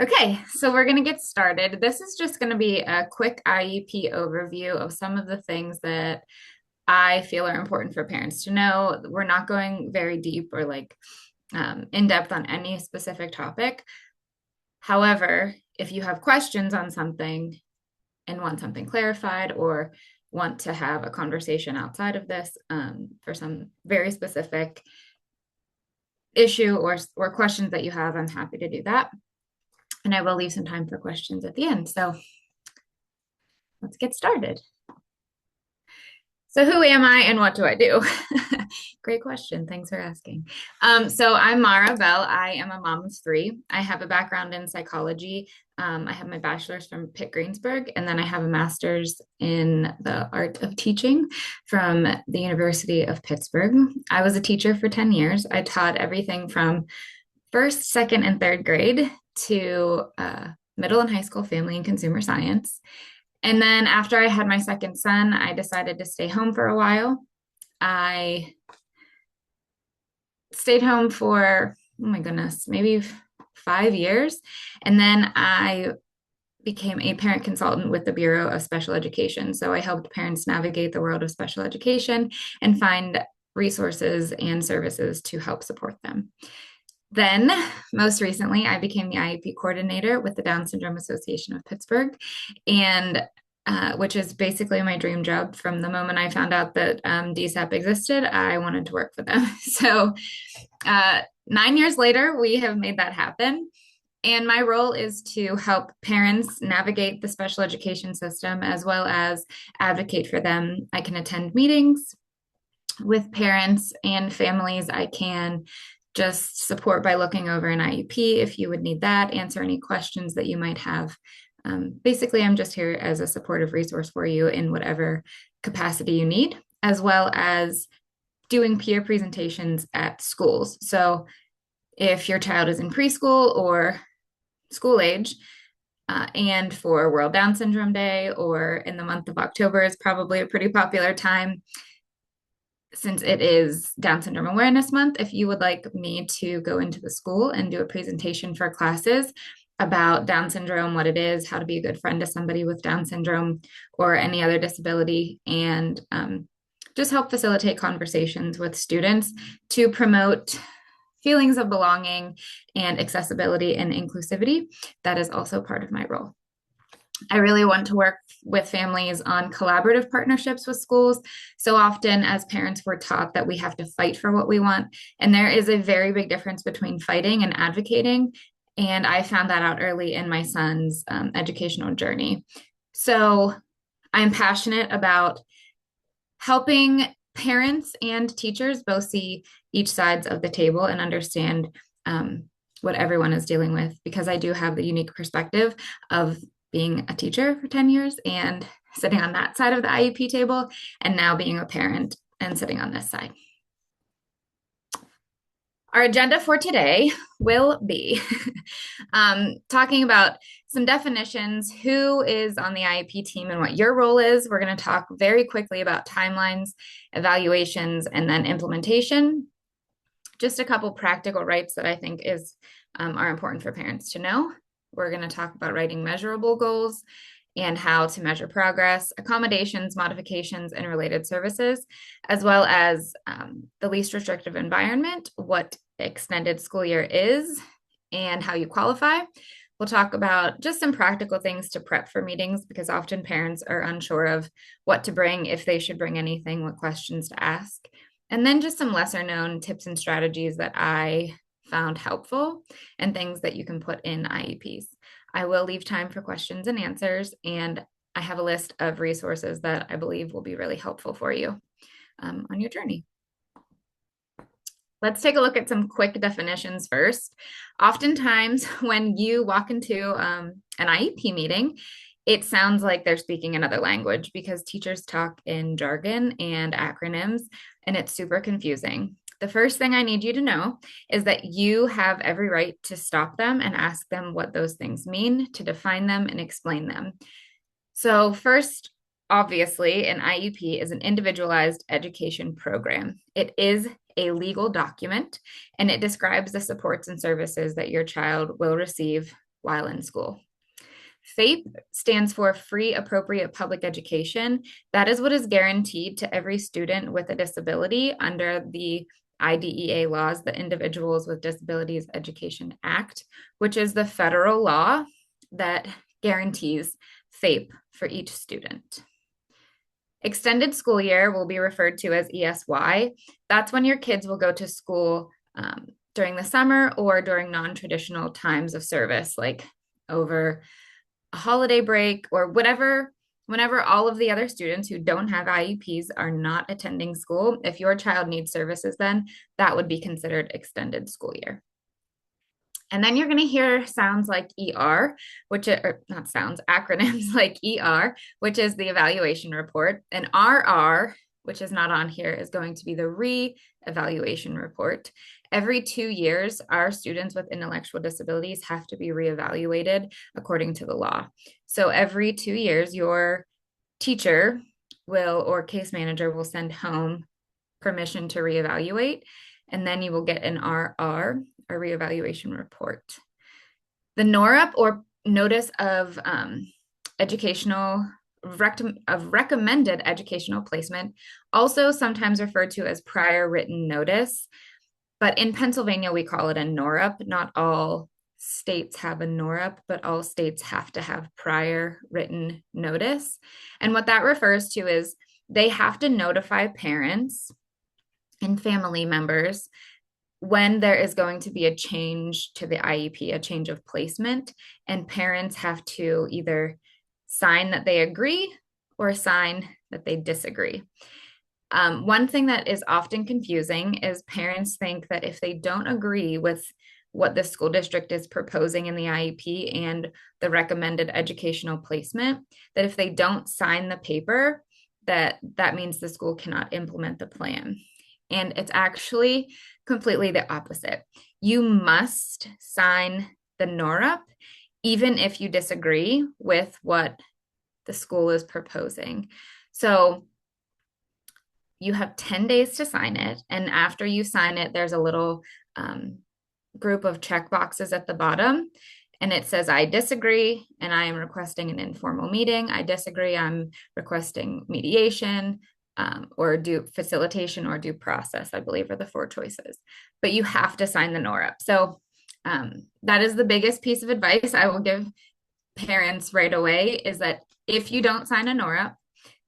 Okay, so we're going to get started. This is just going to be a quick IEP overview of some of the things that I feel are important for parents to know. We're not going very deep or in depth on any specific topic. However, if you have questions on something and want something clarified or want to have a conversation outside of this for some very specific issue or questions that you have, I'm happy to do that. And I will leave some time for questions at the end. So let's get started. So who am I and what do I do? Great question. Thanks for asking. So I'm Mara Bell. I am a mom of three. I have a background in psychology. I have my bachelor's from Pitt Greensburg, and then I have a master's in the art of teaching from the University of Pittsburgh. I was a teacher for 10 years. I taught everything from first, second, and third grade to middle and high school family and consumer science. And then after I had my second son, I decided to stay home for a while. I stayed home for, oh my goodness, maybe 5 years. And then I became a parent consultant with the Bureau of Special Education. So I helped parents navigate the world of special education and find resources and services to help support them. Then, most recently, I became the IEP coordinator with the Down Syndrome Association of Pittsburgh, and which is basically my dream job. From the moment I found out that DSAP existed, I wanted to work for them. So, 9 years later, we have made that happen. And my role is to help parents navigate the special education system as well as advocate for them. I can attend meetings with parents and families. I can just support by looking over an IEP if you would need that, answer any questions that you might have. Basically, I'm just here as a supportive resource for you in whatever capacity you need, as well as doing peer presentations at schools. So if your child is in preschool or school age, and for World Down Syndrome Day or in the month of October is probably a pretty popular time since it is Down Syndrome Awareness Month. If you would like me to go into the school and do a presentation for classes about Down syndrome, what it is, how to be a good friend to somebody with Down syndrome or any other disability, and just help facilitate conversations with students to promote feelings of belonging and accessibility and inclusivity, that is also part of my role. I really want to work with families on collaborative partnerships with schools. So often, as parents, we're taught that we have to fight for what we want. And there is a very big difference between fighting and advocating. And I found that out early in my son's educational journey. So I'm passionate about helping parents and teachers both see each sides of the table and understand what everyone is dealing with, because I do have the unique perspective of being a teacher for 10 years and sitting on that side of the IEP table, and now being a parent and sitting on this side. Our agenda for today will be talking about some definitions, who is on the IEP team and what your role is. We're going to talk very quickly about timelines, evaluations, and then implementation. Just a couple practical rights that I think are important for parents to know. We're going to talk about writing measurable goals and how to measure progress, accommodations, modifications, and related services, as well as the least restrictive environment, what extended school year is, and how you qualify. We'll talk about just some practical things to prep for meetings, because often parents are unsure of what to bring, if they should bring anything, what questions to ask. And then just some lesser known tips and strategies that I found helpful and things that you can put in IEPs. I will leave time for questions and answers, and I have a list of resources that I believe will be really helpful for you on your journey. Let's take a look at some quick definitions first. Oftentimes, when you walk into an IEP meeting, it sounds like they're speaking another language because teachers talk in jargon and acronyms, and it's super confusing. The first thing I need you to know is that you have every right to stop them and ask them what those things mean, to define them and explain them. So first, obviously, an IEP is an individualized education program. It is a legal document, and it describes the supports and services that your child will receive while in school. FAPE stands for Free Appropriate Public Education. That is what is guaranteed to every student with a disability under the IDEA laws, the Individuals with Disabilities Education Act, which is the federal law that guarantees FAPE for each student. Extended school year will be referred to as ESY. That's when your kids will go to school during the summer or during non-traditional times of service, like over a holiday break or whatever, whenever all of the other students who don't have IEPs are not attending school. If your child needs services, then that would be considered extended school year. And then you're going to hear sounds like ER, which are not sounds, acronyms like ER, which is the evaluation report, and RR, which is not on here, is going to be the re-evaluation report. Every 2 years, our students with intellectual disabilities have to be reevaluated according to the law. So every 2 years, your teacher will or case manager will send home permission to reevaluate, and then you will get an RR, a reevaluation report. The NORUP, or Notice of Recommended Educational Placement, also sometimes referred to as prior written notice, but in Pennsylvania we call it a NORUP. Not all states have a NORUP, but all states have to have prior written notice. And what that refers to is they have to notify parents and family members when there is going to be a change to the IEP, a change of placement, and parents have to either sign that they agree or sign that they disagree. One thing that is often confusing is parents think that if they don't agree with what the school district is proposing in the IEP and the recommended educational placement, that if they don't sign the paper, that means the school cannot implement the plan. And it's actually completely the opposite. You must sign the NORUP, even if you disagree with what the school is proposing. So you have 10 days to sign it. And after you sign it, there's a little group of check boxes at the bottom. And it says, I disagree, and I am requesting an informal meeting. I disagree, I'm requesting mediation, or due facilitation or due process, I believe are the 4 choices. But you have to sign the NORUP. So that is the biggest piece of advice I will give parents right away, is that if you don't sign a NORUP,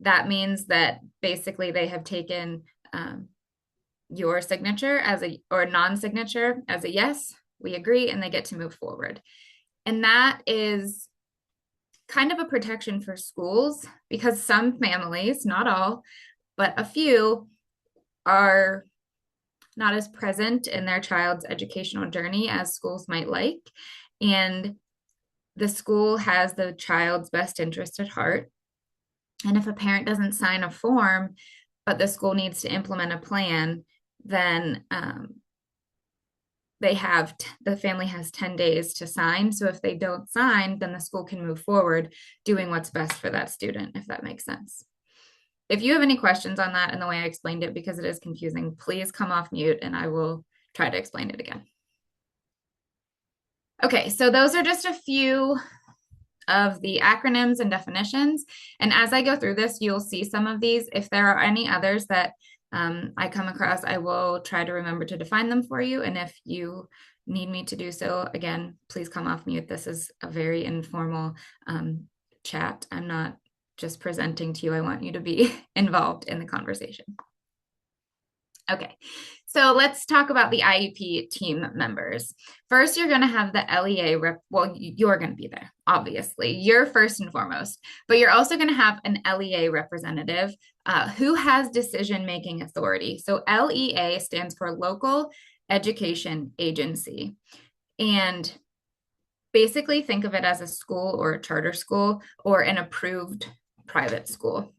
that means that basically they have taken your signature or non-signature as a yes, we agree, and they get to move forward. And that is kind of a protection for schools, because some families, not all, but a few, are not as present in their child's educational journey as schools might like. And the school has the child's best interest at heart. And if a parent doesn't sign a form, but the school needs to implement a plan, then the family has 10 days to sign. So if they don't sign, then the school can move forward doing what's best for that student, if that makes sense. If you have any questions on that and the way I explained it, because it is confusing, please come off mute and I will try to explain it again. Okay, so those are just a few of the acronyms and definitions. And as I go through this, you'll see some of these. If there are any others that I come across, I will try to remember to define them for you. And if you need me to do so, again, please come off mute. This is a very informal chat. I'm not just presenting to you. I want you to be involved in the conversation. Okay, so let's talk about the IEP team members. First, you're going to have the LEA rep. Well, you're going to be there, obviously. You're first and foremost, but you're also going to have an LEA representative who has decision-making authority. So LEA stands for Local Education Agency. And basically think of it as a school or a charter school or an approved private school.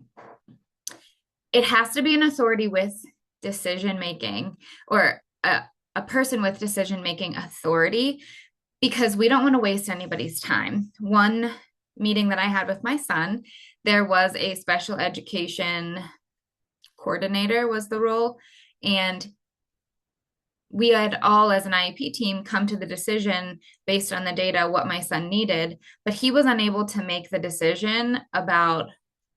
It has to be an authority with decision-making, or a person with decision-making authority, because we don't want to waste anybody's time. One meeting that I had with my son, there was a special education coordinator was the role, and we had all, as an IEP team, come to the decision based on the data what my son needed, but he was unable to make the decision about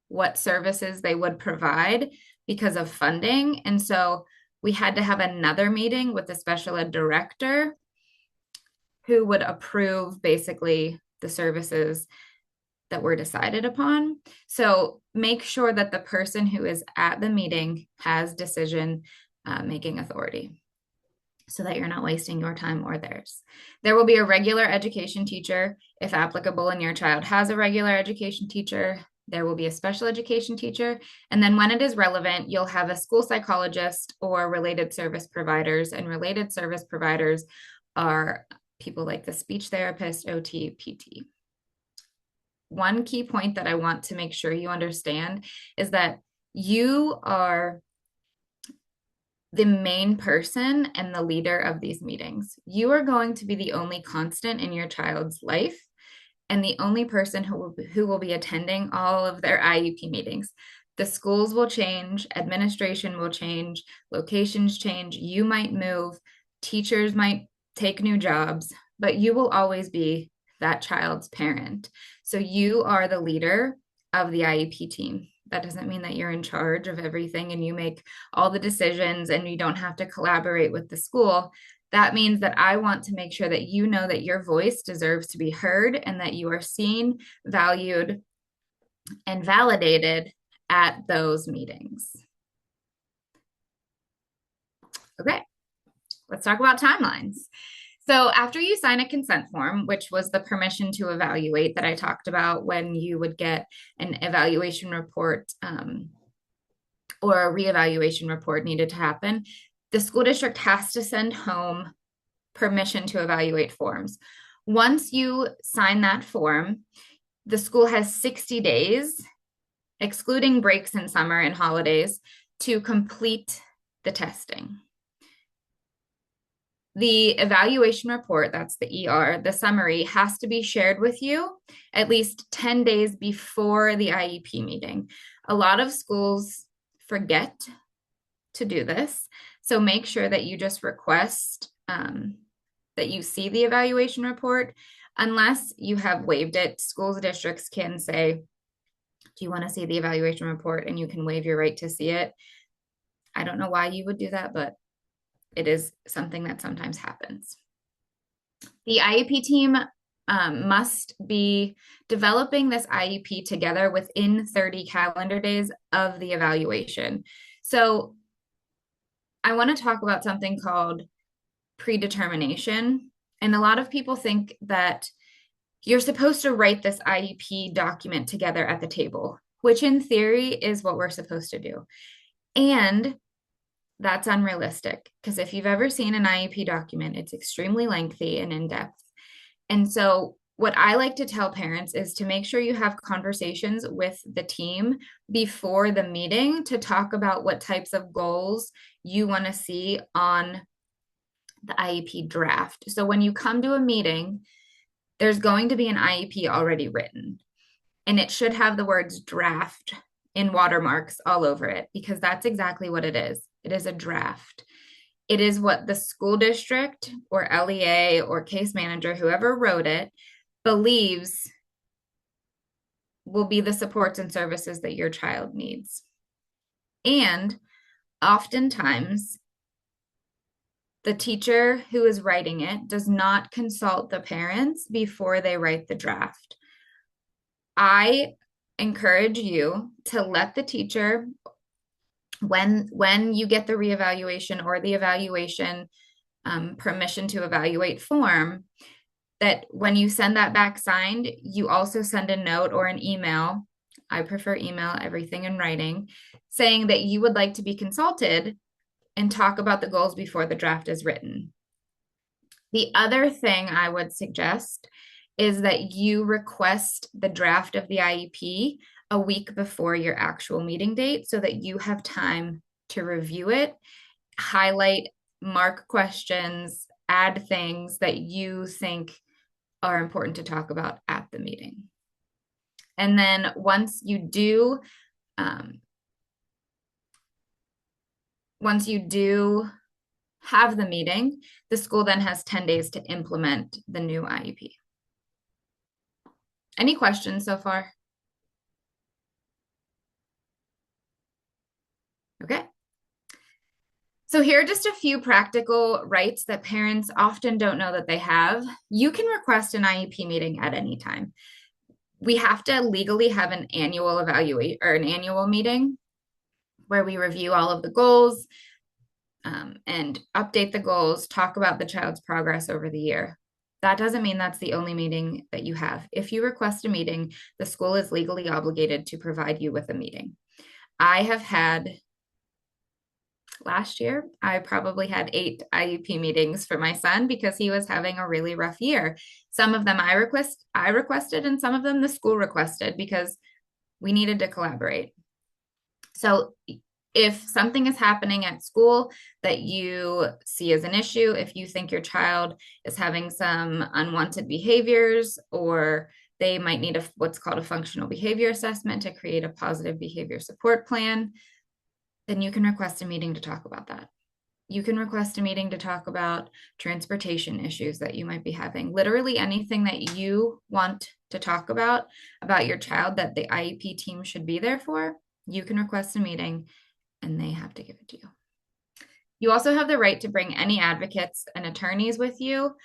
what services they would provide because of funding. And so we had to have another meeting with the special ed director who would approve basically the services that were decided upon. So make sure that the person who is at the meeting has decision making authority so that you're not wasting your time or theirs. There will be a regular education teacher if applicable, and your child has a regular education teacher. There will be a special education teacher. And then when it is relevant, you'll have a school psychologist or related service providers. And related service providers are people like the speech therapist, OT, PT. One key point that I want to make sure you understand is that you are the main person and the leader of these meetings. You are going to be the only constant in your child's life and the only person who will be attending all of their IEP meetings. The schools will change, administration will change, locations change, you might move, teachers might take new jobs, but you will always be that child's parent. So you are the leader of the IEP team. That doesn't mean that you're in charge of everything and you make all the decisions and you don't have to collaborate with the school. That means that I want to make sure that you know that your voice deserves to be heard and that you are seen, valued, and validated at those meetings. Okay, let's talk about timelines. So after you sign a consent form, which was the permission to evaluate that I talked about when you would get an evaluation report or a reevaluation report needed to happen, the school district has to send home permission to evaluate forms. Once you sign that form, the school has 60 days, excluding breaks in summer and holidays, to complete the testing. The evaluation report, that's the ER, the summary, has to be shared with you at least 10 days before the IEP meeting. A lot of schools forget to do this, so make sure that you just request that you see the evaluation report. Unless you have waived it, schools districts can say, do you want to see the evaluation report? And you can waive your right to see it. I don't know why you would do that, but it is something that sometimes happens. The IEP team must be developing this IEP together within 30 calendar days of the evaluation. So I want to talk about something called predetermination. And a lot of people think that you're supposed to write this IEP document together at the table, which in theory is what we're supposed to do. And that's unrealistic because if you've ever seen an IEP document, it's extremely lengthy and in-depth. And so what I like to tell parents is to make sure you have conversations with the team before the meeting to talk about what types of goals you want to see on the IEP draft. So when you come to a meeting, there's going to be an IEP already written, and it should have the words draft in watermarks all over it because that's exactly what it is. It is a draft. It is what the school district or LEA or case manager, whoever wrote it, believes will be the supports and services that your child needs. And oftentimes, the teacher who is writing it does not consult the parents before they write the draft. I encourage you to let the teacher, when you get the reevaluation or the evaluation permission to evaluate form, that when you send that back signed, you also send a note or an email. I prefer email, everything in writing, saying that you would like to be consulted and talk about the goals before the draft is written. The other thing I would suggest is that you request the draft of the IEP a week before your actual meeting date so that you have time to review it, highlight, mark questions, add things that you think are important to talk about at the meeting. And then once you do have the meeting. The school then has 10 days to implement the new IEP. Any questions so far? Okay. So here are just a few practical rights that parents often don't know that they have. You can request an IEP meeting at any time. We have to legally have an annual evaluate or an annual meeting where we review all of the goals and update the goals, talk about the child's progress over the year. That doesn't mean that's the only meeting that you have. If you request a meeting, the school is legally obligated to provide you with a meeting. I have had last year, I probably had 8 IEP meetings for my son because he was having a really rough year. Some of them I requested, and some of them the school requested because we needed to collaborate. So if something is happening at school that you see as an issue, if you think your child is having some unwanted behaviors, or they might need what's called a functional behavior assessment to create a positive behavior support plan, then you can request a meeting to talk about that. You can request a meeting to talk about transportation issues that you might be having. Literally anything that you want to talk about your child that the IEP team should be there for, you can request a meeting and they have to give it to you. You also have the right to bring any advocates and attorneys with you,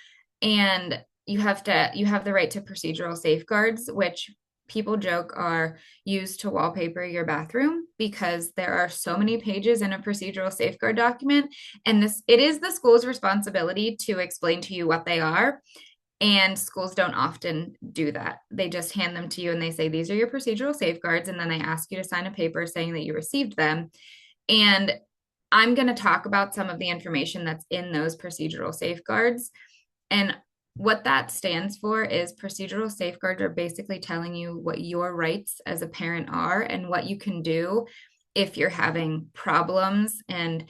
and you have the right to procedural safeguards, which people joke are used to wallpaper your bathroom because there are so many pages in a procedural safeguard document, and it is the school's responsibility to explain to you what they are. And schools don't often do that. They just hand them to you and they say, these are your procedural safeguards. And then they ask you to sign a paper saying that you received them. And I'm going to talk about some of the information that's in those procedural safeguards. And what that stands for is procedural safeguards are basically telling you what your rights as a parent are and what you can do if you're having problems and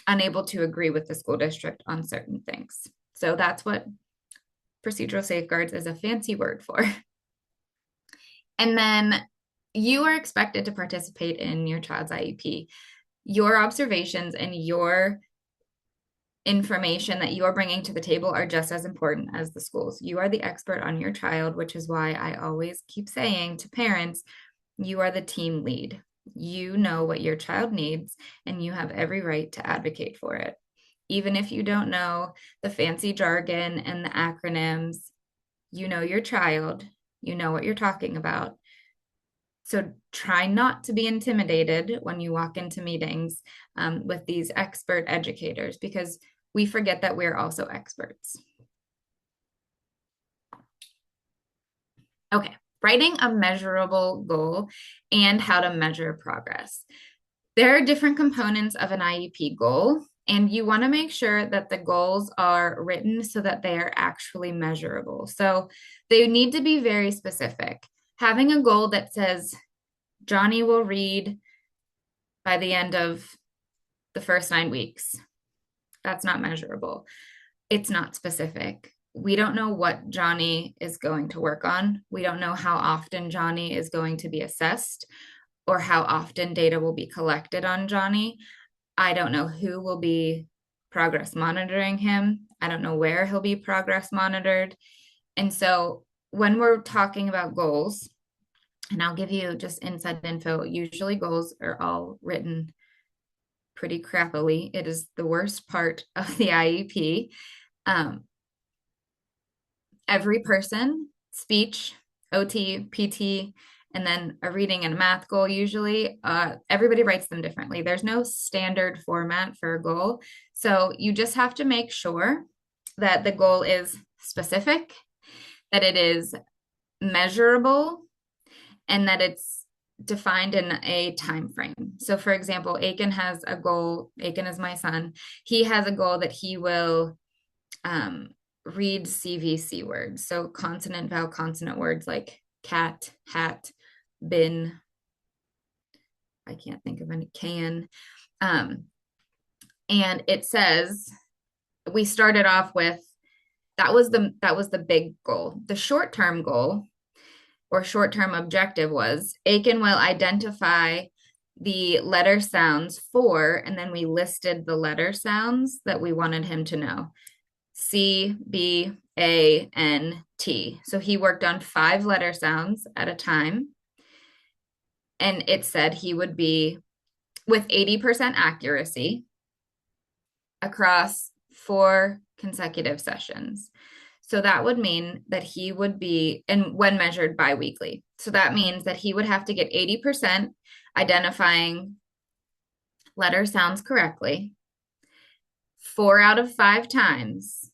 unable to agree with the school district on certain things. So that's what procedural safeguards is a fancy word for. And then you are expected to participate in your child's IEP. Your observations and your information that you are bringing to the table are just as important as the schools. You are the expert on your child, which is why I always keep saying to parents, you are the team lead. You know what your child needs, and you have every right to advocate for it. Even if you don't know the fancy jargon and the acronyms, you know your child, you know what you're talking about. So try not to be intimidated when you walk into meetings with these expert educators, because we forget that we're also experts. Okay, writing a measurable goal and how to measure progress. There are different components of an IEP goal, and you want to make sure that the goals are written so that they are actually measurable. So they need to be very specific. Having a goal that says Johnny will read by the end of the first 9 weeks, that's not measurable. It's not specific. We don't know what Johnny is going to work on. We don't know how often Johnny is going to be assessed or how often data will be collected on Johnny. I don't know who will be progress monitoring him. I don't know where he'll be progress monitored. And so when we're talking about goals, and I'll give you just inside info, usually goals are all written pretty crappily. It is the worst part of the IEP. Every person, speech, OT, PT, and then a reading and a math goal usually, everybody writes them differently. There's no standard format for a goal. So you just have to make sure that the goal is specific, that it is measurable, and that it's defined in a time frame. So for example, Aiken has a goal. Aiken is my son. He has a goal that he will read CVC words. So consonant, vowel, consonant words like cat, hat, bin. I can't think of any, can. And it says, we started off with, that was the big goal. The short-term goal or short-term objective was Aiken will identify the letter sounds for, and then we listed the letter sounds that we wanted him to know. C, B, A, N, T. So he worked on 5 letter sounds at a time. And it said he would be with 80% accuracy across 4 consecutive sessions. So that would mean that he would be, and when measured biweekly. So that means that he would have to get 80% identifying letter sounds correctly 4 out of 5 times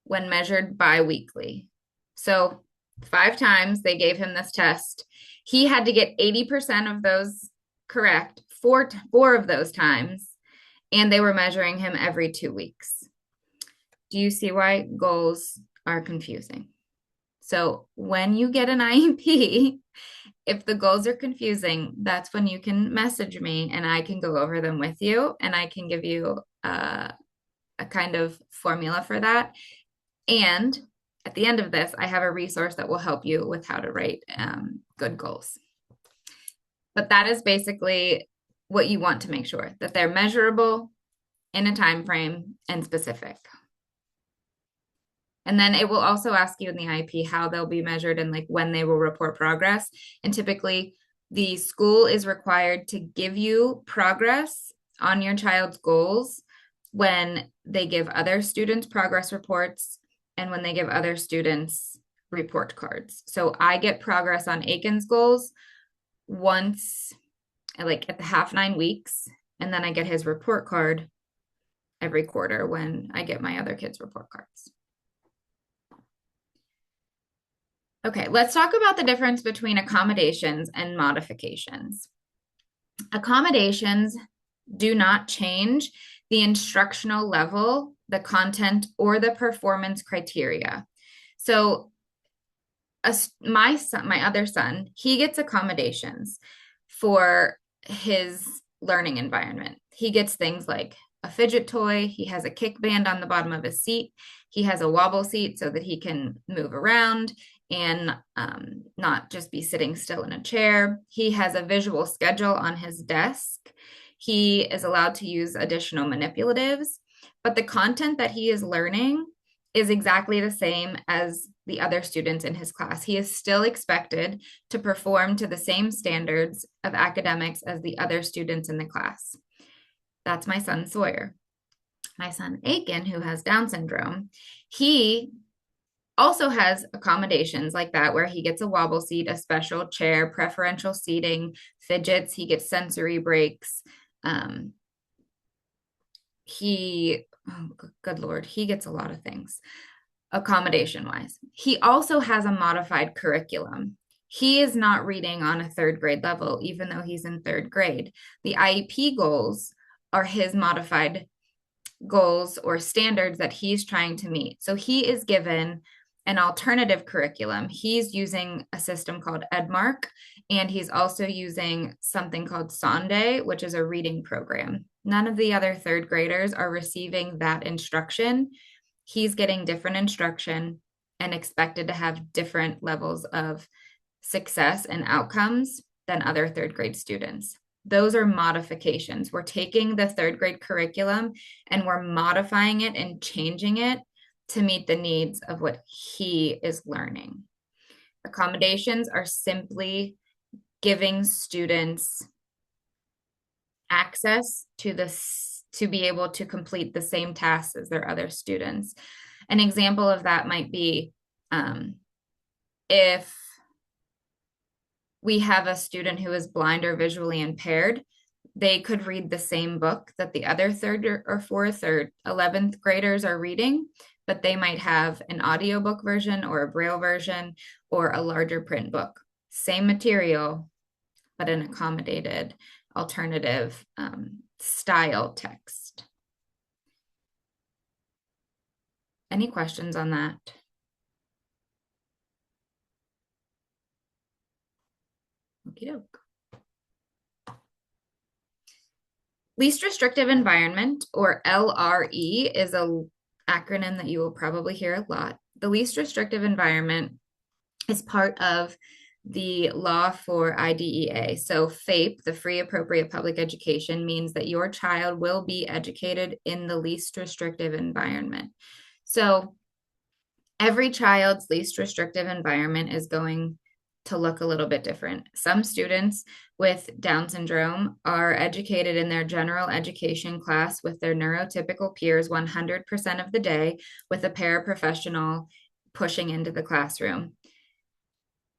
when measured biweekly. So 5 times they gave him this test. He had to get 80% of those correct four of those times, and they were measuring him every 2 weeks. Do you see why goals are confusing? So when you get an IEP, if the goals are confusing, that's when you can message me and I can go over them with you and I can give you a kind of formula for that. And at the end of this, I have a resource that will help you with how to write good goals. But that is basically what you want to make sure, that they're measurable in a time frame and specific. And then it will also ask you in the IEP how they'll be measured and like when they will report progress. And typically the school is required to give you progress on your child's goals when they give other students progress reports and when they give other students report cards. So I get progress on Aiken's goals once, like at the half 9 weeks, and then I get his report card every quarter when I get my other kids' report cards. Okay, let's talk about the difference between accommodations and modifications. Accommodations do not change the instructional level, the content, or the performance criteria. So my other son, he gets accommodations for his learning environment. He gets things like a fidget toy. He has a kick band on the bottom of his seat. He has a wobble seat so that he can move around and not just be sitting still in a chair. He has a visual schedule on his desk. He is allowed to use additional manipulatives, but the content that he is learning is exactly the same as the other students in his class. He is still expected to perform to the same standards of academics as the other students in the class. That's my son Sawyer. My son Aiken, who has Down syndrome, he also has accommodations like that where he gets a wobble seat, a special chair, preferential seating, fidgets, he gets sensory breaks. Good Lord, he gets a lot of things accommodation wise. He also has a modified curriculum. He is not reading on a 3rd grade level, even though he's in 3rd grade. The IEP goals are his modified goals or standards that he's trying to meet. So he is given an alternative curriculum. He's using a system called Edmark, and he's also using something called Sonde, which is a reading program. None of the other 3rd graders are receiving that instruction. He's getting different instruction and expected to have different levels of success and outcomes than other 3rd grade students. Those are modifications. We're taking the 3rd grade curriculum and we're modifying it and changing it to meet the needs of what he is learning. Accommodations are simply giving students access to be able to complete the same tasks as their other students. An example of that might be if we have a student who is blind or visually impaired, they could read the same book that the other 3rd or 4th or 11th graders are reading, but they might have an audiobook version or a Braille version or a larger print book. Same material, but an accommodated alternative style text. Any questions on that? Okie doke. Least restrictive environment, or LRE, is an acronym that you will probably hear a lot. The least restrictive environment is part of the law for IDEA. So FAPE, the Free Appropriate Public Education, means that your child will be educated in the least restrictive environment. So every child's least restrictive environment is going to look a little bit different. Some students with Down syndrome are educated in their general education class with their neurotypical peers 100% of the day, with a paraprofessional pushing into the classroom.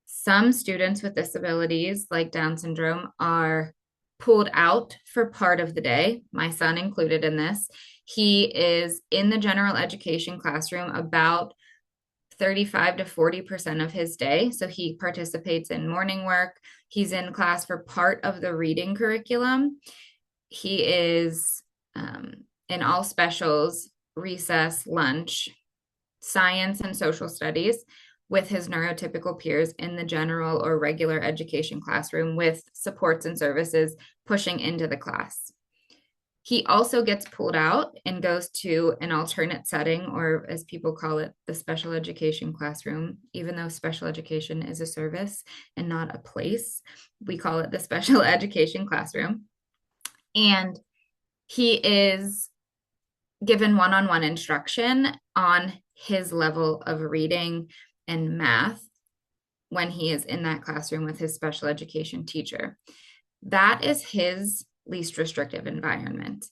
Some students with disabilities like Down syndrome are pulled out for part of the day, my son included in this. He is in the general education classroom about 35 to 40% of his day. So he participates in morning work. He's in class for part of the reading curriculum. He is in all specials, recess, lunch, science, and social studies with his neurotypical peers in the general or regular education classroom with supports and services pushing into the class. He also gets pulled out and goes to an alternate setting, or as people call it, the special education classroom, even though special education is a service and not a place. We call it the special education classroom. And he is given one-on-one instruction on his level of reading and math when he is in that classroom with his special education teacher. That is his least restrictive environment.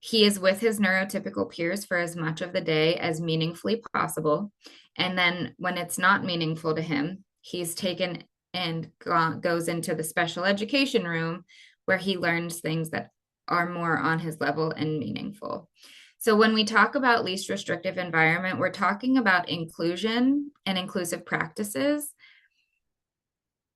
He is with his neurotypical peers for as much of the day as meaningfully possible. And then when it's not meaningful to him, he's taken and goes into the special education room where he learns things that are more on his level and meaningful. So when we talk about least restrictive environment, we're talking about inclusion and inclusive practices.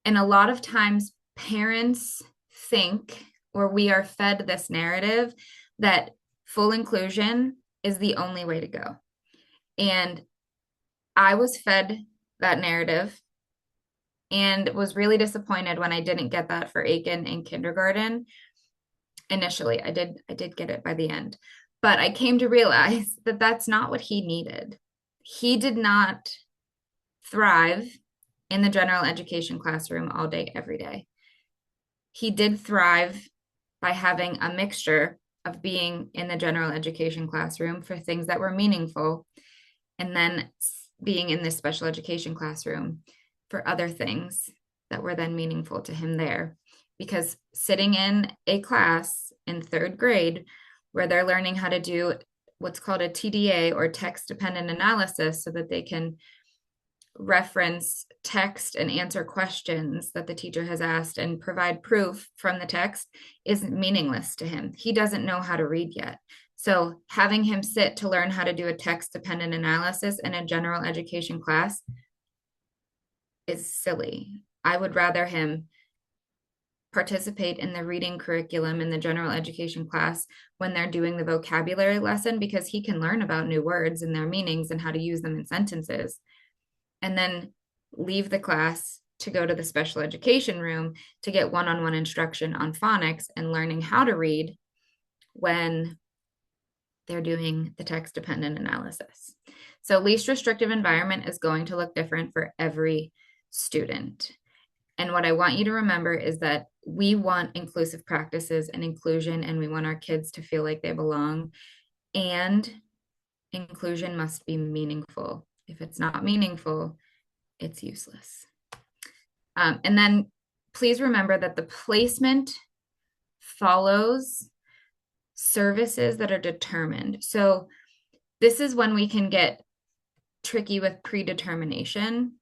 And a lot of times parents think, or we are fed this narrative that full inclusion is the only way to go. And I was fed that narrative and was really disappointed when I didn't get that for Aiken in kindergarten. Initially, I did get it by the end, but I came to realize that that's not what he needed. He did not thrive in the general education classroom all day, every day. He did thrive by having a mixture of being in the general education classroom for things that were meaningful, and then being in this special education classroom for other things that were then meaningful to him there. Because sitting in a class in third grade where they're learning how to do what's called a TDA, or text dependent analysis, so that they can reference text and answer questions that the teacher has asked and provide proof from the text, is meaningless to him. He doesn't know how to read yet. So having him sit to learn how to do a text dependent analysis in a general education class is silly. I would rather him participate in the reading curriculum in the general education class when they're doing the vocabulary lesson, because he can learn about new words and their meanings and how to use them in sentences, and then leave the class to go to the special education room to get one-on-one instruction on phonics and learning how to read when they're doing the text dependent analysis. So least restrictive environment is going to look different for every student. And what I want you to remember is that we want inclusive practices and inclusion, and we want our kids to feel like they belong. And inclusion must be meaningful. If it's not meaningful, it's useless. And then please remember that the placement follows services that are determined. So this is when we can get tricky with predetermination.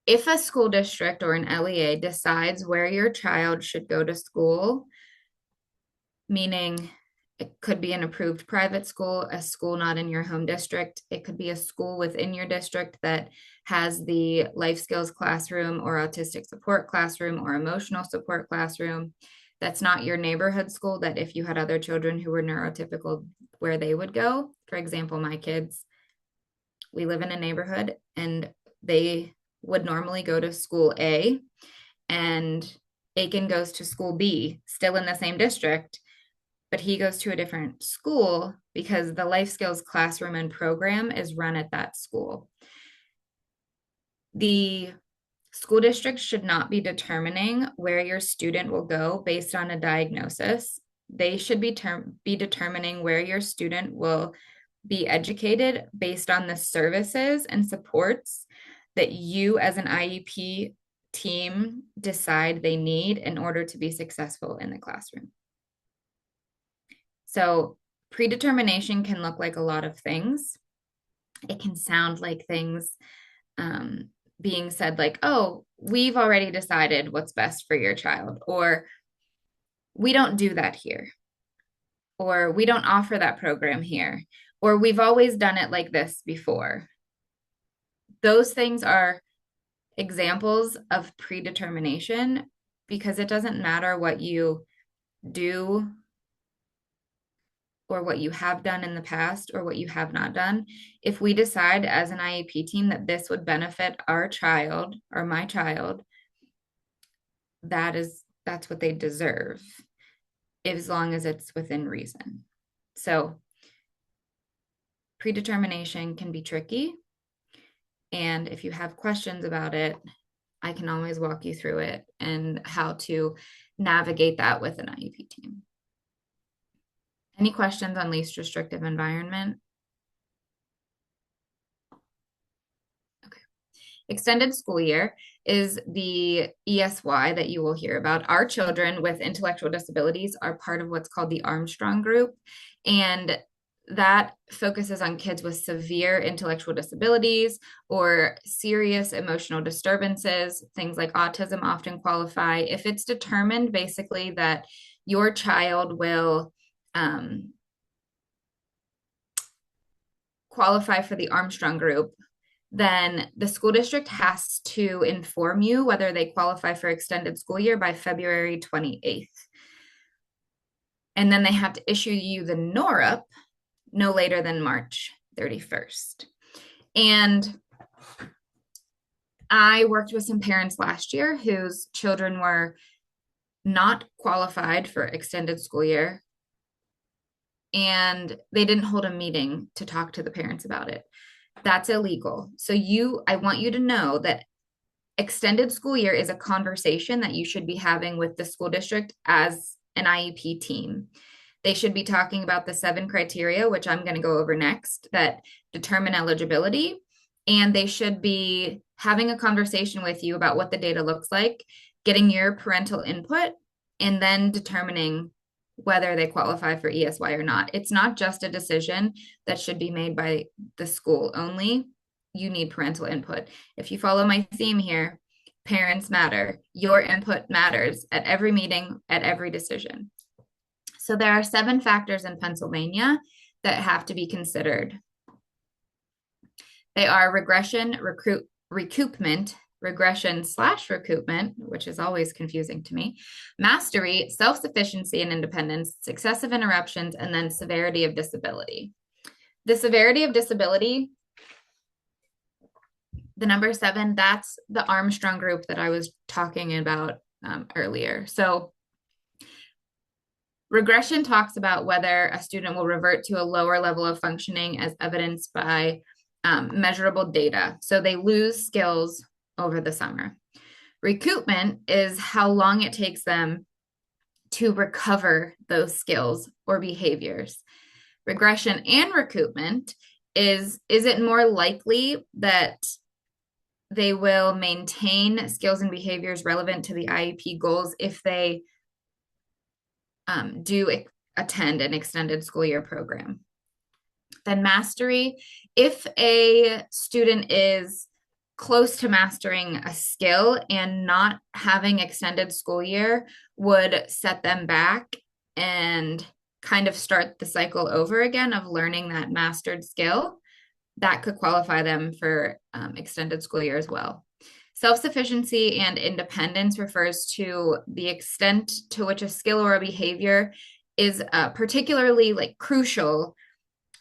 If a school district or an LEA decides where your child should go to school, meaning it could be an approved private school, a school not in your home district, it could be a school within your district that has the life skills classroom or autistic support classroom or emotional support classroom. That's not your neighborhood school, that if you had other children who were neurotypical, where they would go. For example, my kids, we live in a neighborhood and they would normally go to school A, and Aiken goes to school B, still in the same district, but he goes to a different school because the life skills classroom and program is run at that school. The School districts should not be determining where your student will go based on a diagnosis. They should be determining where your student will be educated based on the services and supports that you as an IEP team decide they need in order to be successful in the classroom. So predetermination can look like a lot of things. It can sound like things being said like, oh, we've already decided what's best for your child, or we don't do that here, or we don't offer that program here, or we've always done it like this before. Those things are examples of predetermination because it doesn't matter what you do or what you have done in the past or what you have not done. If we decide as an IEP team that this would benefit our child or my child, that's what they deserve, as long as it's within reason. So predetermination can be tricky. And if you have questions about it, I can always walk you through it and how to navigate that with an IEP team. Any questions on least restrictive environment? Okay. Extended school year is the ESY that you will hear about. Our children with intellectual disabilities are part of what's called the Armstrong group. And that focuses on kids with severe intellectual disabilities or serious emotional disturbances. Things like autism often qualify. If it's determined basically that your child will qualify for the Armstrong group, then the school district has to inform you whether they qualify for extended school year by February 28th. And then they have to issue you the NORUP no later than March 31st. And I worked with some parents last year whose children were not qualified for extended school year, and they didn't hold a meeting to talk to the parents about it. That's illegal. So I want you to know that extended school year is a conversation that you should be having with the school district as an IEP team. They should be talking about the 7 criteria, which I'm going to go over next, that determine eligibility. And they should be having a conversation with you about what the data looks like, getting your parental input, and then determining whether they qualify for ESY or not. It's not just a decision that should be made by the school only. You need parental input. If you follow my theme here, parents matter. Your input matters at every meeting, at every decision. So there are 7 factors in Pennsylvania that have to be considered. They are regression, recoupment, regression/recoupment, which is always confusing to me, mastery, self-sufficiency and independence, successive interruptions, and then severity of disability. The severity of disability, the number 7, that's the Armstrong group that I was talking about earlier. So regression talks about whether a student will revert to a lower level of functioning as evidenced by measurable data. So they lose skills over the summer. Recoupment is how long it takes them to recover those skills or behaviors. Regression and recoupment is it more likely that they will maintain skills and behaviors relevant to the IEP goals if they do attend an extended school year program. Then mastery, if a student is close to mastering a skill and not having extended school year would set them back and kind of start the cycle over again of learning that mastered skill, that could qualify them for extended school year as well. Self-sufficiency and independence refers to the extent to which a skill or a behavior is particularly crucial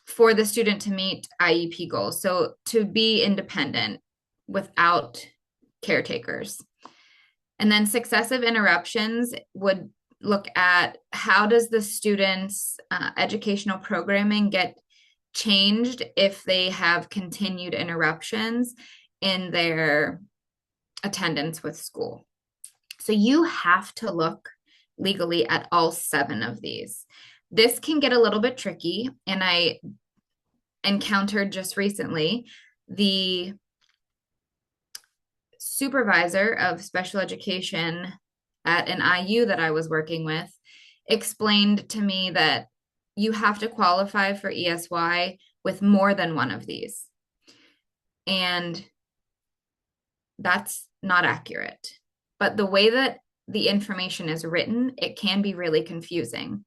for the student to meet IEP goals. So to be independent without caretakers. And then successive interruptions would look at how does the student's educational programming get changed if they have continued interruptions in their attendance with school. So you have to look legally at all 7 of these. This can get a little bit tricky, and I encountered just recently the supervisor of special education at an IU that I was working with explained to me that you have to qualify for ESY with more than one of these. And that's not accurate. But the way that the information is written, it can be really confusing.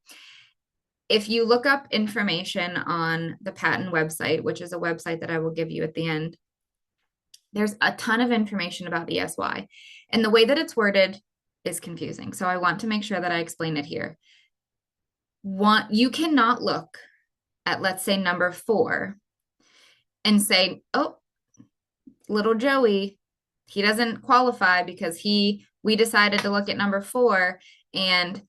If you look up information on the patent website, which is a website that I will give you at the end, there's a ton of information about ESY. And the way that it's worded is confusing. So I want to make sure that I explain it here. You cannot look at, let's say, number 4 and say, oh, little Joey, he doesn't qualify because we decided to look at number 4 and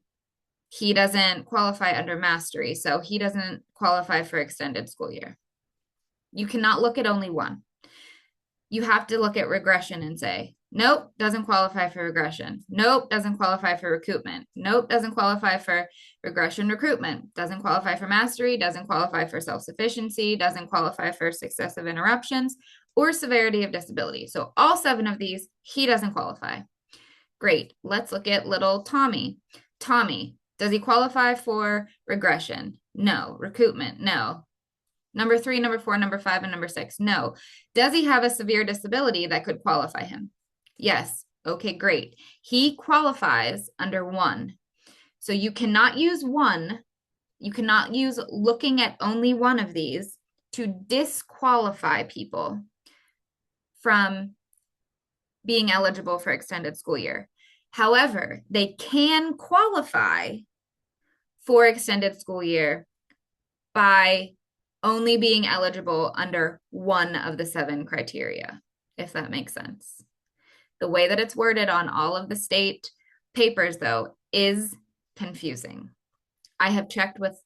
he doesn't qualify under mastery. So he doesn't qualify for extended school year. You cannot look at only one. You have to look at regression and say, nope, doesn't qualify for regression. Nope, doesn't qualify for recoupment. Nope, doesn't qualify for regression recruitment. Doesn't qualify for mastery. Doesn't qualify for self-sufficiency. Doesn't qualify for successive interruptions or severity of disability. So all 7 of these, he doesn't qualify. Great. Let's look at little Tommy. Tommy, does he qualify for regression? No. Recoupment? No. Number 3, number 4, number 5, and number 6. No. Does he have a severe disability that could qualify him? Yes. Okay, great. He qualifies under 1. So you cannot use 1. You cannot use looking at only one of these to disqualify people from being eligible for extended school year. However, they can qualify for extended school year by only being eligible under 1 of the 7 criteria, if that makes sense. The way that it's worded on all of the state papers, though, is confusing. I have checked with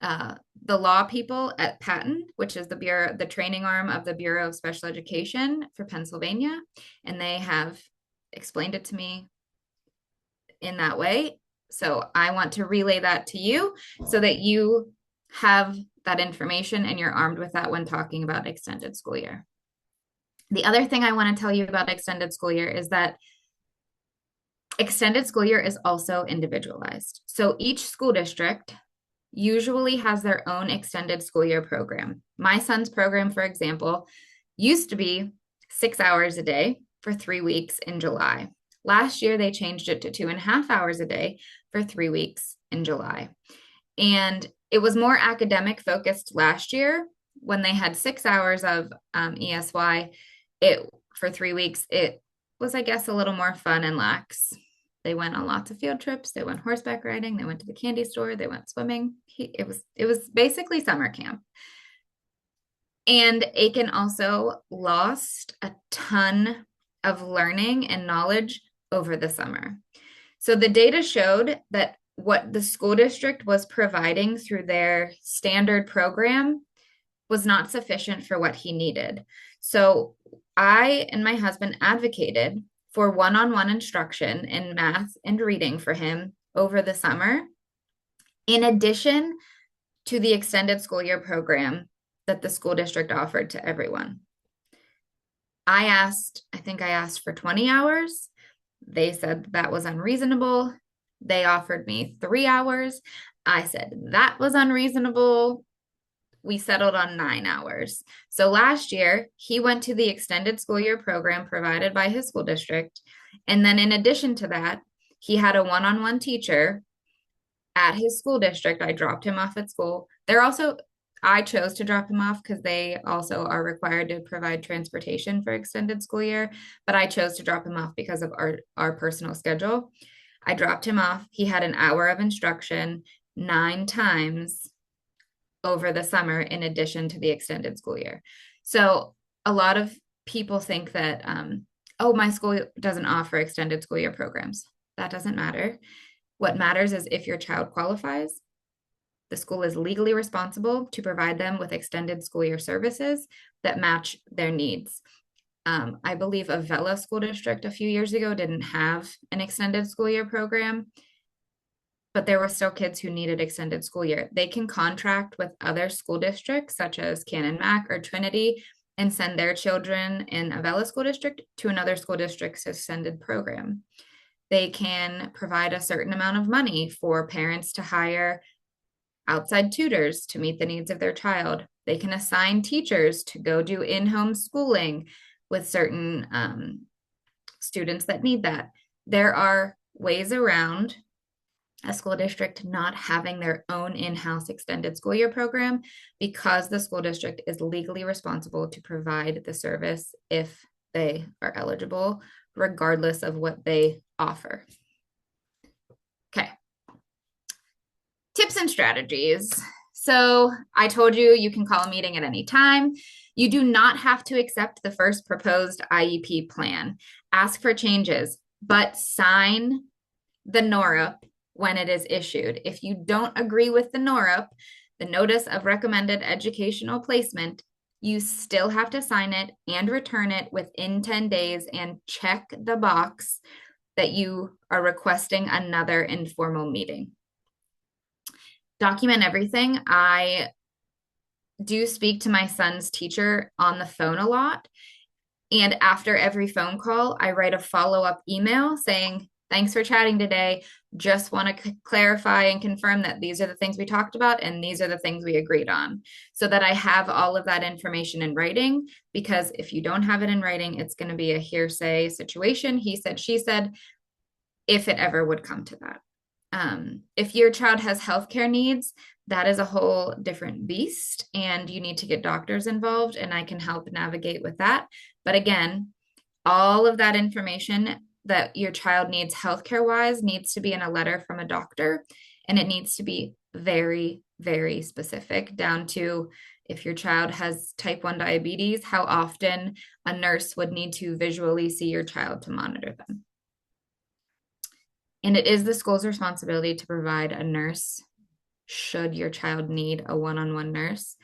the law people at Patent, which is the training arm of the Bureau of Special Education for Pennsylvania, and they have explained it to me in that way. So I want to relay that to you so that you have that information and you're armed with that when talking about extended school year. The other thing I want to tell you about extended school year is that extended school year is also individualized. So each school district usually has their own extended school year program. My son's program, for example, used to be 6 hours a day for 3 weeks in July. Last year, they changed it to 2.5 hours a day for 3 weeks in July. And it was more academic focused last year when they had 6 hours of ESY. For 3 weeks, it was, I guess, a little more fun and lax. They went on lots of field trips. They went horseback riding. They went to the candy store. They went swimming. It was basically summer camp. And Aiken also lost a ton of learning and knowledge over the summer. So the data showed that what the school district was providing through their standard program was not sufficient for what he needed. So I and my husband advocated for one-on-one instruction in math and reading for him over the summer, in addition to the extended school year program that the school district offered to everyone. I think I asked for 20 hours. They said that was unreasonable. They offered me 3 hours. I said that was unreasonable. We settled on 9 hours. So last year, he went to the extended school year program provided by his school district. And then in addition to that, he had a one-on-one teacher at his school district. I dropped him off at school. I chose to drop him off because they also are required to provide transportation for extended school year. But I chose to drop him off because of our personal schedule. I dropped him off. He had an hour of instruction 9 times over the summer in addition to the extended school year. So a lot of people think that, my school doesn't offer extended school year programs. That doesn't matter. What matters is if your child qualifies, the school is legally responsible to provide them with extended school year services that match their needs. I believe Avella School District a few years ago didn't have an extended school year program, but there were still kids who needed extended school year. They can contract with other school districts, such as Canon Mac or Trinity, and send their children in Avella School District to another school district's extended program. They can provide a certain amount of money for parents to hire outside tutors to meet the needs of their child. They can assign teachers to go do in-home schooling with certain students that need that. There are ways around a school district not having their own in-house extended school year program because the school district is legally responsible to provide the service if they are eligible, regardless of what they offer. Okay. Tips and strategies. So I told you you can call a meeting at any time. You do not have to accept the first proposed IEP plan. Ask for changes, but sign the NORUP when it is issued. If you don't agree with the NORUP, the Notice of Recommended Educational Placement, you still have to sign it and return it within 10 days and check the box that you are requesting another informal meeting. Document everything. I do speak to my son's teacher on the phone a lot. And after every phone call, I write a follow-up email saying, thanks for chatting today. Just want to clarify and confirm that these are the things we talked about and these are the things we agreed on, so that I have all of that information in writing. Because if you don't have it in writing, it's going to be a hearsay situation. He said, she said, if it ever would come to that. If your child has healthcare needs, that is a whole different beast, and you need to get doctors involved, and I can help navigate with that. But again, all of that information that your child needs healthcare wise needs to be in a letter from a doctor, and it needs to be very, very specific, down to if your child has type 1 diabetes, how often a nurse would need to visually see your child to monitor them. And it is the school's responsibility to provide a nurse should your child need a one-on-one nurse.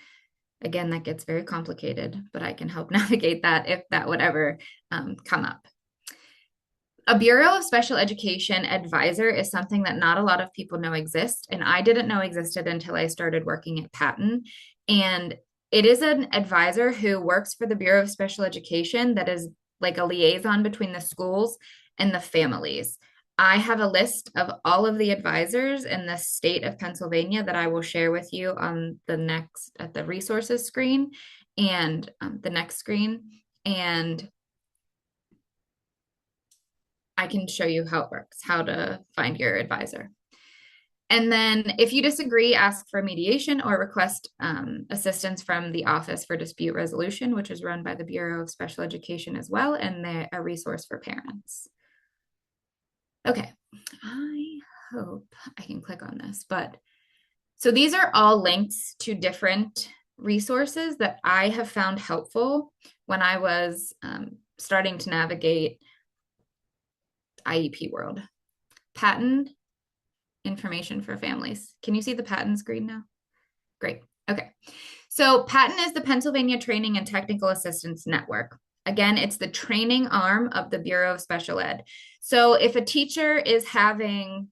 Again, that gets very complicated, but I can help navigate that if that would ever come up. A Bureau of Special Education advisor is something that not a lot of people know exists, and I didn't know existed until I started working at Patton. And it is an advisor who works for the Bureau of Special Education that is like a liaison between the schools and the families. I have a list of all of the advisors in the state of Pennsylvania that I will share with you on at the resources screen and the next screen. And I can show you how it works, how to find your advisor. And then if you disagree, ask for mediation or request assistance from the Office for Dispute Resolution, which is run by the Bureau of Special Education as well, and they're a resource for parents. Okay, I hope I can click on this, but so these are all links to different resources that I have found helpful when I was starting to navigate IEP world. Patton information for families. Can you see the Patton screen now? Great. Okay. So Patton is the Pennsylvania Training and Technical Assistance Network. Again, it's the training arm of the Bureau of Special Ed. So if a teacher is having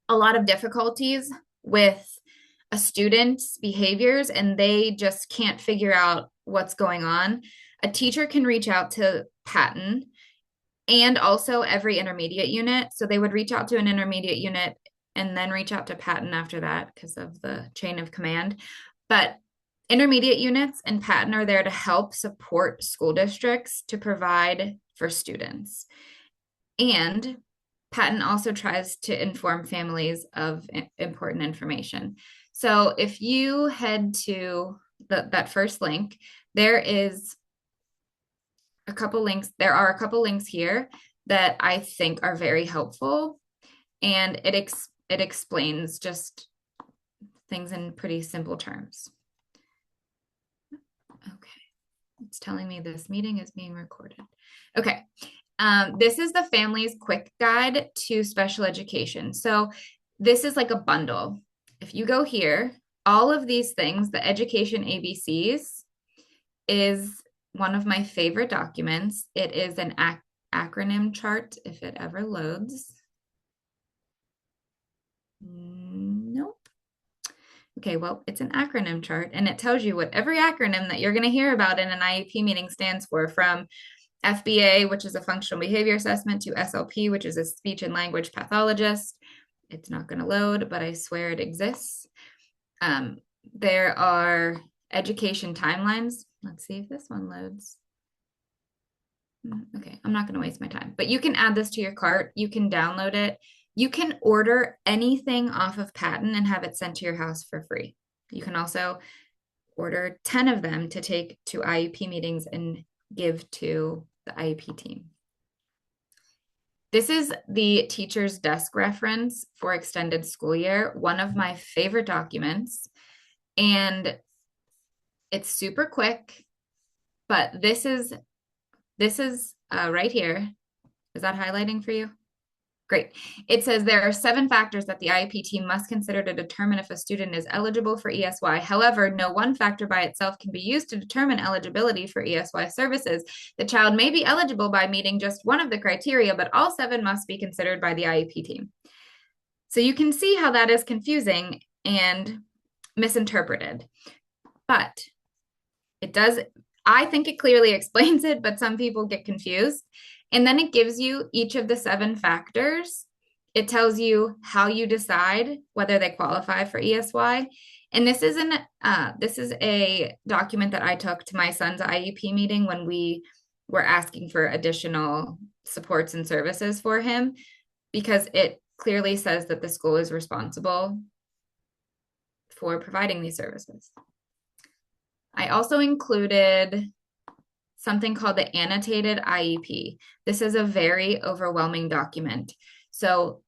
a lot of difficulties with a student's behaviors and they just can't figure out what's going on, a teacher can reach out to Patton and also every intermediate unit. So they would reach out to an intermediate unit and then reach out to Patton after that because of the chain of command. But intermediate units and Patton are there to help support school districts to provide for students. And Patton also tries to inform families of important information. So if you head to that first link, there is a couple links. There are a couple links here that I think are very helpful, and it explains just things in pretty simple terms. Okay, it's telling me this meeting is being recorded. Okay, this is the Family's Quick Guide to Special Education. So this is like a bundle. If you go here, all of these things, the education ABCs, is one of my favorite documents. It is an acronym chart if it ever loads. Nope. Okay, well, it's an acronym chart and it tells you what every acronym that you're going to hear about in an IEP meeting stands for, from FBA, which is a functional behavior assessment, to SLP, which is a speech and language pathologist. It's not going to load, but I swear it exists. There are education timelines. Let's see if this one loads. Okay, I'm not going to waste my time, but you can add this to your cart. You can download it. You can order anything off of Patton and have it sent to your house for free. You can also order 10 of them to take to IEP meetings and give to the IEP team. This is the teacher's desk reference for extended school year, one of my favorite documents. And it's super quick, but this is right here. Is that highlighting for you? Great. It says there are 7 factors that the IEP team must consider to determine if a student is eligible for ESY. However, no one factor by itself can be used to determine eligibility for ESY services. The child may be eligible by meeting just one of the criteria, but all 7 must be considered by the IEP team. So you can see how that is confusing and misinterpreted. But it does, I think it clearly explains it, but some people get confused. And then it gives you each of the 7 factors. It tells you how you decide whether they qualify for ESY. And this is a document that I took to my son's IEP meeting when we were asking for additional supports and services for him, because it clearly says that the school is responsible for providing these services. I also included something called the annotated IEP. This is a very overwhelming document. So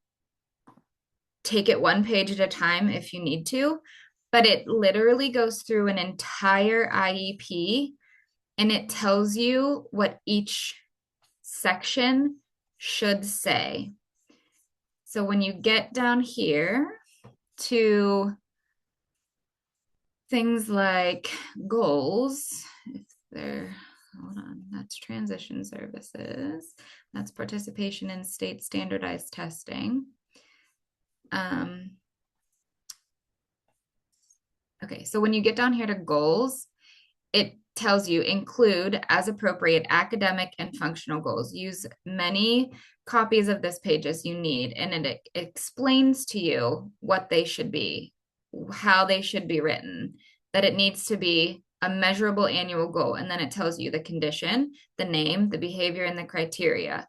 take it one page at a time if you need to, but it literally goes through an entire IEP and it tells you what each section should say. So when you get down here to things like goals, if they're, hold on, that's transition services. That's participation in state standardized testing. Okay, so when you get down here to goals, it tells you include as appropriate academic and functional goals. Use many copies of this page as you need, and it explains to you what they should be, how they should be written, that it needs to be a measurable annual goal. And then it tells you the condition, the name, the behavior, and the criteria.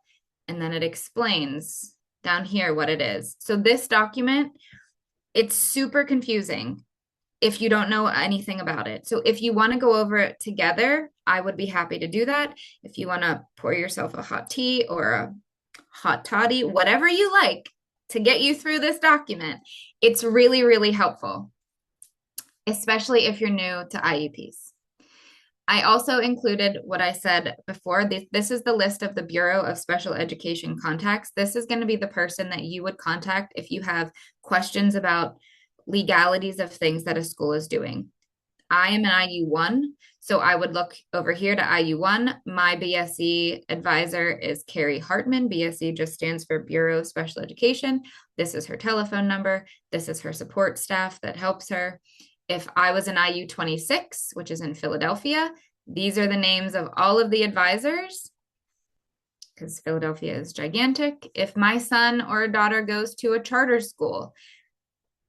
And then it explains down here what it is. So this document, it's super confusing if you don't know anything about it. So if you want to go over it together, I would be happy to do that. If you want to pour yourself a hot tea or a hot toddy, whatever you like to get you through this document, it's really, really helpful, especially if you're new to IEPs. I also included what I said before. This is the list of the Bureau of Special Education contacts. This is going to be the person that you would contact if you have questions about legalities of things that a school is doing. I am an IU1, so I would look over here to IU1. My BSE advisor is Carrie Hartman. BSE just stands for Bureau of Special Education. This is her telephone number. This is her support staff that helps her. If I was an IU26, which is in Philadelphia, these are the names of all of the advisors, because Philadelphia is gigantic. If my son or daughter goes to a charter school,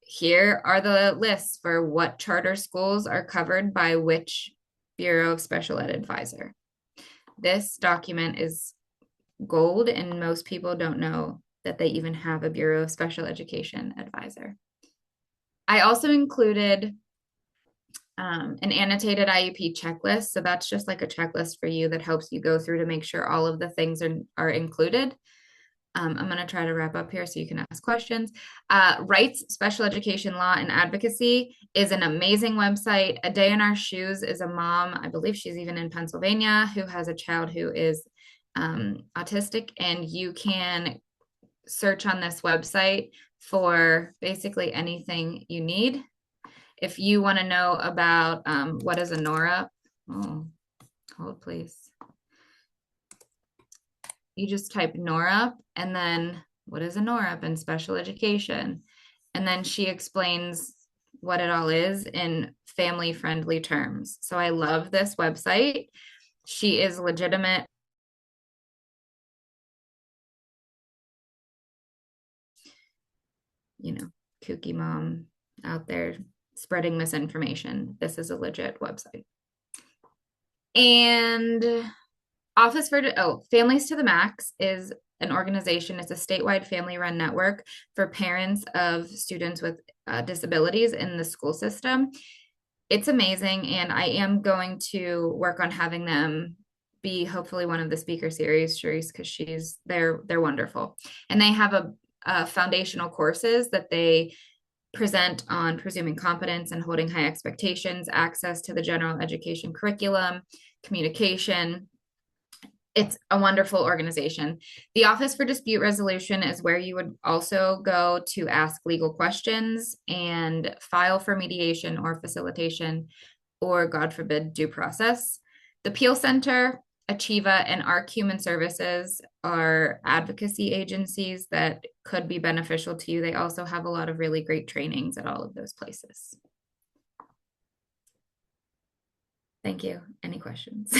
here are the lists for what charter schools are covered by which Bureau of Special Ed advisor. This document is gold, and most people don't know that they even have a Bureau of Special Education advisor. I also included an annotated IEP checklist. So that's just like a checklist for you that helps you go through to make sure all of the things are included. I'm going to try to wrap up here so you can ask questions. Rights, Special Education Law, and Advocacy is an amazing website. A Day in Our Shoes is a mom, I believe she's even in Pennsylvania, who has a child who is autistic, and you can search on this website for basically anything you need. If you want to know about what is a NORA, Hold, please. You just type NORUP and then what is a NORUP in special education? And then she explains what it all is in family friendly terms. So I love this website. She is legitimate, you know, kooky mom out there spreading misinformation. This is a legit website. And Families to the Max is an organization. It's a statewide family run network for parents of students with disabilities in the school system. It's amazing. And I am going to work on having them be hopefully one of the speaker series, Sharice, because they're wonderful. And they have foundational courses that they present on presuming competence and holding high expectations, access to the general education curriculum, communication. It's a wonderful organization. The Office for Dispute Resolution is where you would also go to ask legal questions and file for mediation or facilitation, or God forbid, due process. The Peel Center, Achieva, and ARC Human Services are advocacy agencies that could be beneficial to you. They also have a lot of really great trainings at all of those places. Thank you. Any questions?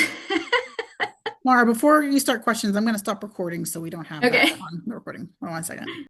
Mara, before you start questions, I'm going to stop recording so we don't have Okay. that on the recording. Hold on 1 second.